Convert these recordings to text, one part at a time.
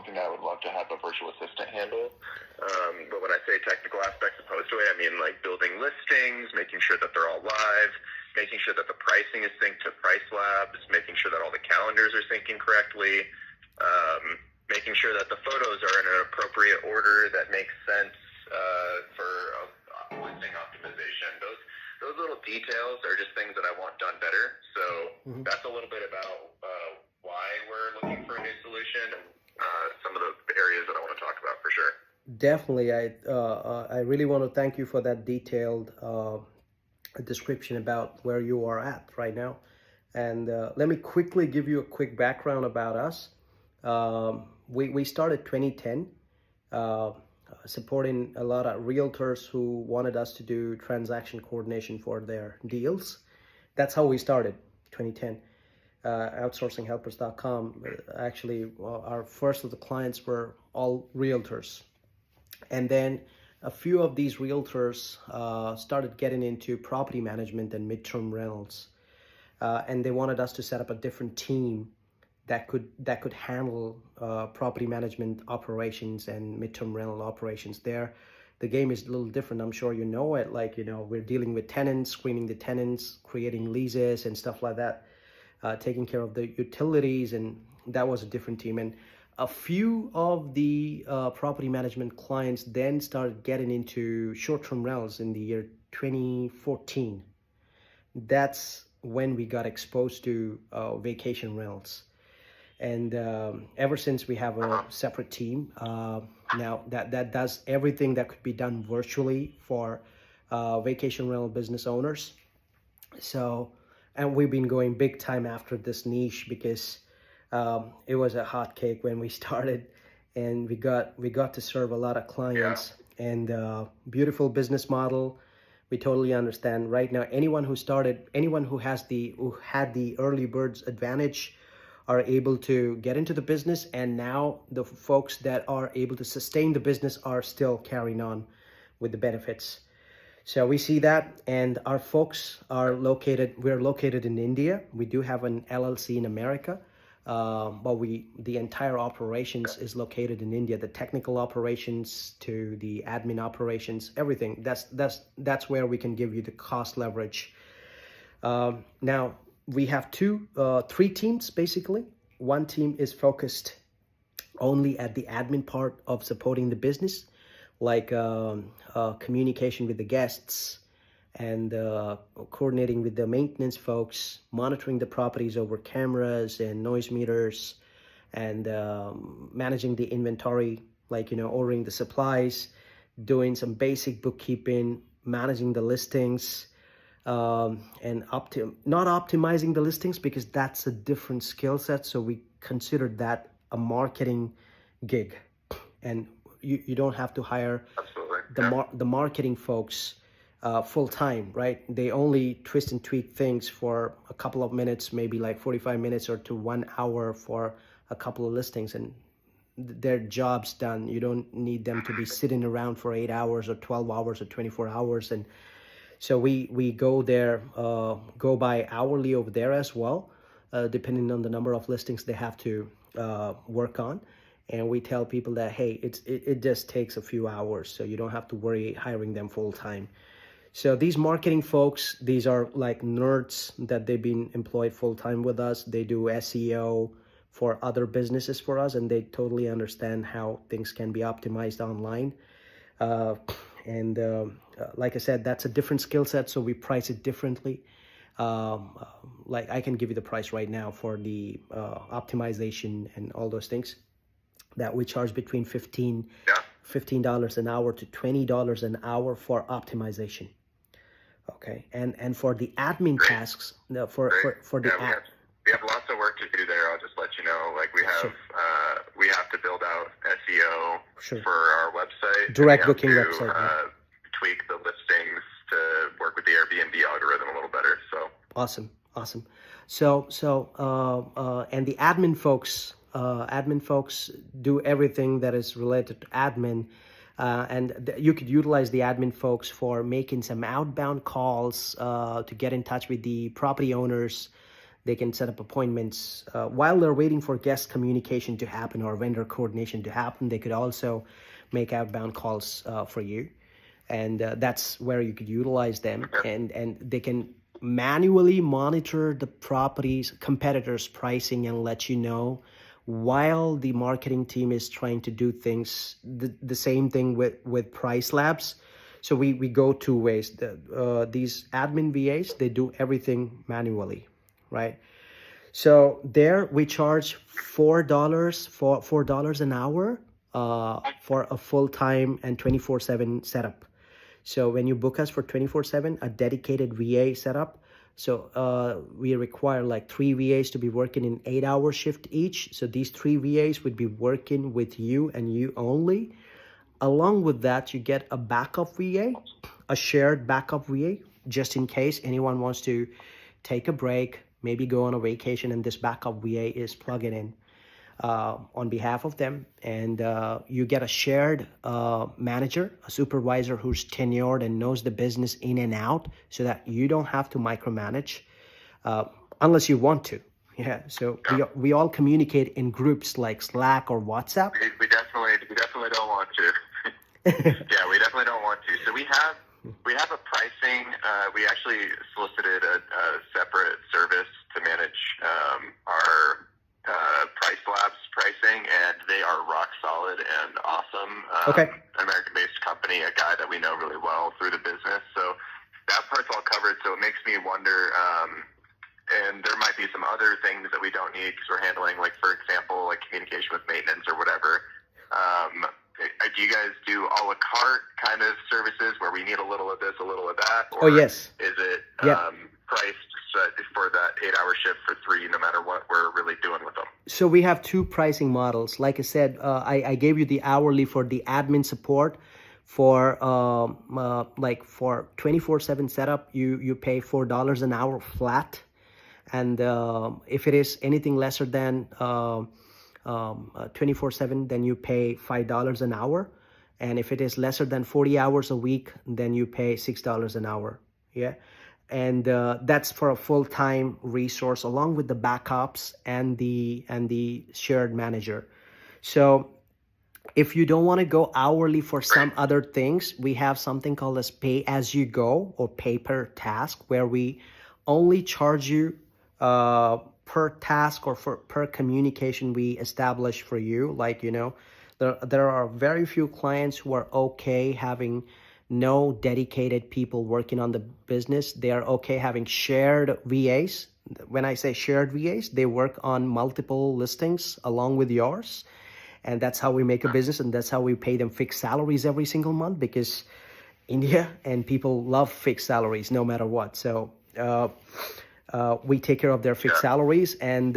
something that I would love to have a virtual assistant handle. But when I say technical aspects of Postaway, I mean like building listings, making sure that they're all live, making sure that the pricing is synced to Price Labs, making sure that all the calendars are syncing correctly, making sure that the photos are in an appropriate order that makes sense for listing optimization. Those little details are just things that I want done better. So that's a little bit about why we're looking for a new solution and some of the areas that I want to talk about for sure. Definitely, I really want to thank you for that detailed description about where you are at right now. And let me quickly give you a quick background about us. We started 2010, supporting a lot of realtors who wanted us to do transaction coordination for their deals. That's how we started, 2010. OutsourcingHelpers.com. Actually, our first of the clients were all realtors. And then a few of these realtors started getting into property management and midterm rentals. And they wanted us to set up a different team that could handle property management operations and midterm rental operations. There, the game is a little different. I'm sure you know it. Like, we're dealing with tenants, screening the tenants, creating leases and stuff like that, taking care of the utilities, and that was a different team. And a few of the property management clients then started getting into short-term rentals in the year 2014. That's when we got exposed to vacation rentals. And ever since, we have a separate team now that does everything that could be done virtually for vacation rental business owners. So, and we've been going big time after this niche because it was a hot cake when we started, and we got to serve a lot of clients. And beautiful business model. We totally understand. Right now, anyone who had the early birds advantage are able to get into the business, and now the folks that are able to sustain the business are still carrying on with the benefits. So we see that, and our folks we're located in India. We do have an LLC in America, but the entire operations is located in India. The technical operations to the admin operations, everything. That's where we can give you the cost leverage. Now, we have three teams basically. One team is focused only at the admin part of supporting the business, like communication with the guests and coordinating with the maintenance folks, monitoring the properties over cameras and noise meters, and managing the inventory, like, ordering the supplies, doing some basic bookkeeping, managing the listings, and not optimizing the listings, because that's a different skill set. So we considered that a marketing gig, and you don't have to hire the marketing folks full time, right? They only twist and tweak things for a couple of minutes, maybe like 45 minutes or to 1 hour for a couple of listings, and their job's done. You don't need them to be sitting around for 8 hours or 12 hours or 24 hours. And so we go by hourly over there as well, depending on the number of listings they have to work on. And we tell people that, hey, it just takes a few hours, so you don't have to worry hiring them full time. So these marketing folks, these are like nerds that they've been employed full time with us. They do SEO for other businesses for us, and they totally understand how things can be optimized online. Like I said, that's a different skill set, so we price it differently. Like, I can give you the price right now for the optimization and all those things, that we charge between $15 an hour to $20 an hour for optimization. Okay, and for the admin tasks, we have lots of work to do there. I'll just let you know. Like, we have we have to build out SEO for our website. Direct booking website. Tweak the listings to work with the Airbnb algorithm a little better. So awesome. So and the admin folks do everything that is related to admin, and you could utilize the admin folks for making some outbound calls to get in touch with the property owners They can set up appointments while they're waiting for guest communication to happen or vendor coordination to happen. They could also make outbound calls for you, and that's where you could utilize them. And they can manually monitor the property's competitors' pricing and let you know while the marketing team is trying to do things the same thing with Price Labs. So we go two ways. These admin VAs, they do everything manually, right? So there we charge $4 an hour for a full-time and 24/7 setup. So when you book us for 24/7, a dedicated VA setup, so we require like 3 VAs to be working in 8-hour shift each. So these 3 VAs would be working with you and you only. Along with that, you get a backup VA, a shared backup VA, just in case anyone wants to take a break, maybe go on a vacation, and this backup VA is plugging in on behalf of them. And you get a shared manager, a supervisor who's tenured and knows the business in and out, so that you don't have to micromanage unless you want to. Yeah, so we all communicate in groups like Slack or WhatsApp. We definitely don't want to. Yeah, we definitely don't want to. So we have a pricing. We actually solicited a separate service to manage our Price Labs pricing, and they are rock solid and awesome. Okay. American-based company, a guy that we know really well through the business. So that part's all covered. So it makes me wonder. And there might be some other things that we don't need because we're handling, like, for example, like communication with maintenance or whatever. Do you guys do a la carte kind of services where we need a little of this, a little of that? Or yes. Is it Yeah. priced for that 8-hour shift for 3, no matter what we're really doing with them? So we have 2 pricing models. Like I said, I gave you the hourly for the admin support. For like for 24/7 setup, you pay $4 an hour flat. And if it is anything lesser than 24/7, then you pay $5 an hour. And if it is lesser than 40 hours a week, then you pay $6 an hour. Yeah. And that's for a full-time resource along with the backups and the shared manager. So if you don't want to go hourly for some other things, we have something called as pay as you go or pay per task, where we only charge you per task or per communication we establish for you. Like, you know, there are very few clients who are okay having no dedicated people working on the business. They are okay having shared VAs. When I say shared VAs, they work on multiple listings along with yours. And that's how we make a business, and that's how we pay them fixed salaries every single month, because India and people love fixed salaries no matter what. So we take care of their fixed salaries, and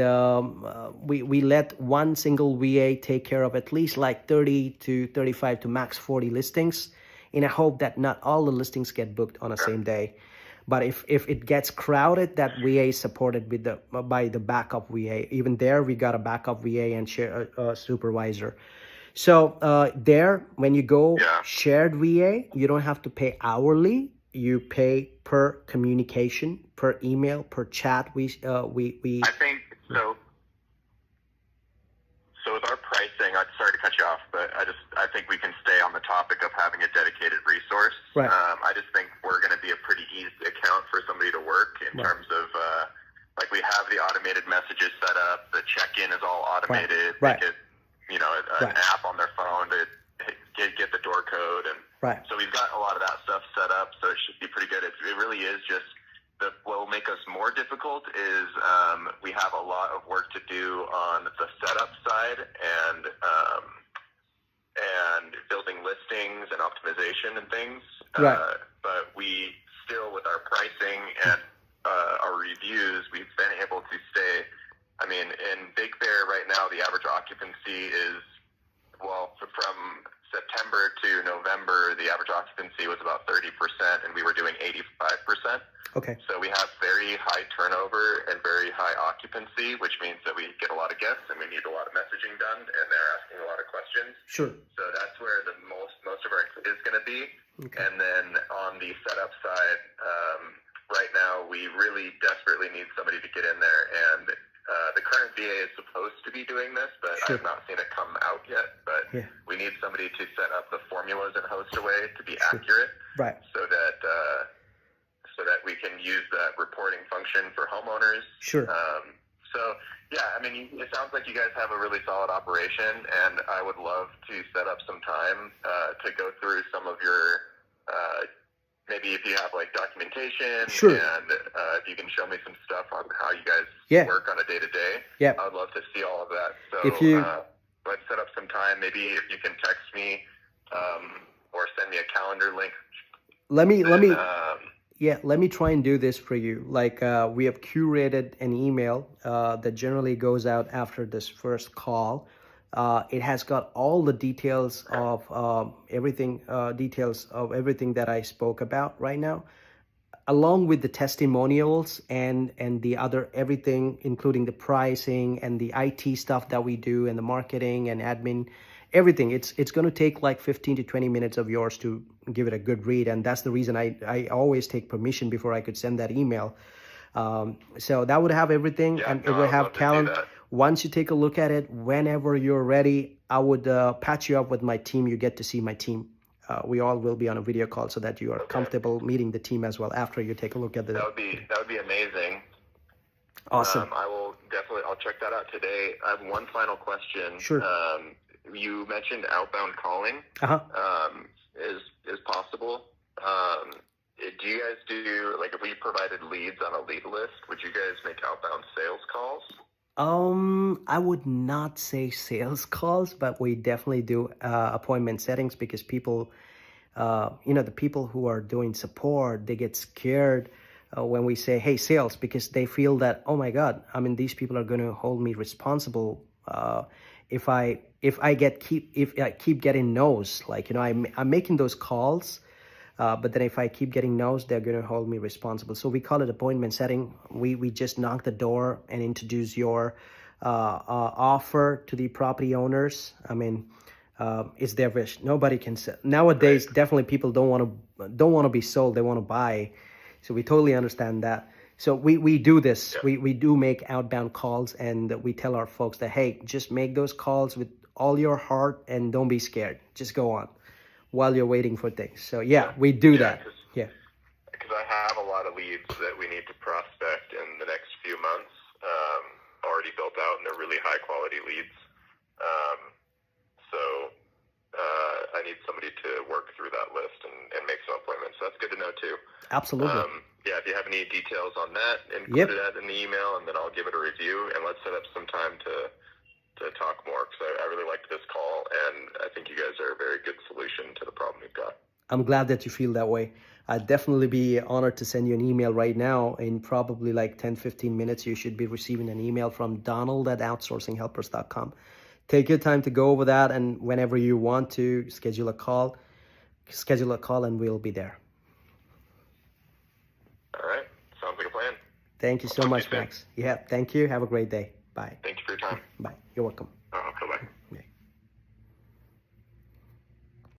we let one single VA take care of at least like 30 to 35 to max 40 listings, in a hope that not all the listings get booked on the same day. But if it gets crowded, that VA is supported with by the backup VA. Even there, we got a backup VA and supervisor. So there, when you go shared VA, you don't have to pay hourly. You pay per communication, per email, per chat. We I think so. So with our pricing, I'm sorry to cut you off, but I think we can stay on the topic of having a dedicated resource. Right. I just think we're going to be a pretty easy account for somebody to work in terms of, like, we have the automated messages set up. The check-in is all automated. Right. They get, an app on their phone to get the door code. And so we've got a lot of that stuff set up, so it should be pretty good. It really is just what will make us more difficult is we have a lot of work to do on the setup side and building listings and optimization and things. But we still, with our pricing and our reviews, we've been able to stay. I mean, in Big Bear right now, the average occupancy is, from September to November, the average occupancy was about 30%, and we were doing 85%. Okay. So we have very high turnover and very high occupancy, which means that we get a lot of guests and we need a lot of messaging done, and they're asking a lot of questions. Sure. So that's where the most of our is going to be. Okay. And then on the setup side, right right now we really desperately need somebody to get in there, and the current VA is supposed to be doing this, but Sure. I've not seen it come out yet. But Yeah. we need somebody to set up the formulas in HostAway to be Sure. accurate, Right. so that we can use that reporting function for homeowners. Sure. So yeah, I mean, it sounds like you guys have a really solid operation, and I would love to set up some time to go through some of your maybe if you have like documentation, Sure. and if you can show me some stuff on how you guys Yeah. work on a day-to-day. Yeah. I would love to see all of that. So If you- let's set up some time. Maybe if you can text me or send me a calendar link. Let me Yeah. let me try and do this for you. Like we have curated an email that generally goes out after this first call. It has got all the details of everything that I spoke about right now, along with the testimonials and the other everything, including the pricing and the IT stuff that we do and the marketing and admin, everything. It's going to take like 15 to 20 minutes of yours to give it a good read, and that's the reason I always take permission before I could send that email. So that would have everything, Yeah, and no, it would I'd have love to do calendar. that. Once you take a look at it, whenever you're ready, I would patch you up with my team. You get to see my team. We all will be on a video call so that you are comfortable meeting the team as well after you take a look at the. That would be amazing. Awesome. I'll check that out today. I have one final question. Sure. You mentioned outbound calling. Is possible. Do you guys do, like, if we provided leads on a lead list, would you guys make outbound sales calls? I would not say sales calls, but we definitely do appointment settings, because people, the people who are doing support, they get scared when we say, hey, sales, because they feel that, oh my God, I mean, these people are going to hold me responsible if I keep getting no's. Like, I'm making those calls. But then if I keep getting no's, they're going to hold me responsible. So we call it appointment setting. We just knock the door and introduce your offer to the property owners. I mean, it's their wish. Nobody can sell. Nowadays, definitely people don't want to be sold. They want to buy. So we totally understand that. So we do this. Yeah. We do make outbound calls, and we tell our folks that, hey, just make those calls with all your heart and don't be scared. Just go on while you're waiting for things. So yeah, we do that. Yeah. Because I have a lot of leads that we need to prospect in the next few months, already built out, and they're really high quality leads. So I need somebody to work through that list and make some appointments. So that's good to know too. Absolutely. Yeah, if you have any details on that, include that in the email, and then I'll give it a review, and let's set up some time to talk more, because I really liked this call, and I think you guys are a very good solution to the problem we've got. I'm glad that you feel that way. I'd definitely be honored to send you an email right now. In probably like 10-15 minutes, you should be receiving an email from Donald@outsourcinghelpers.com. Take your time to go over that, and whenever you want to schedule a call, and we'll be there. All right. Sounds like a plan. Thank you so much, Max. Yeah, thank you. Have a great day. Bye. Thank you for your time. Bye. You're welcome. Bye-bye.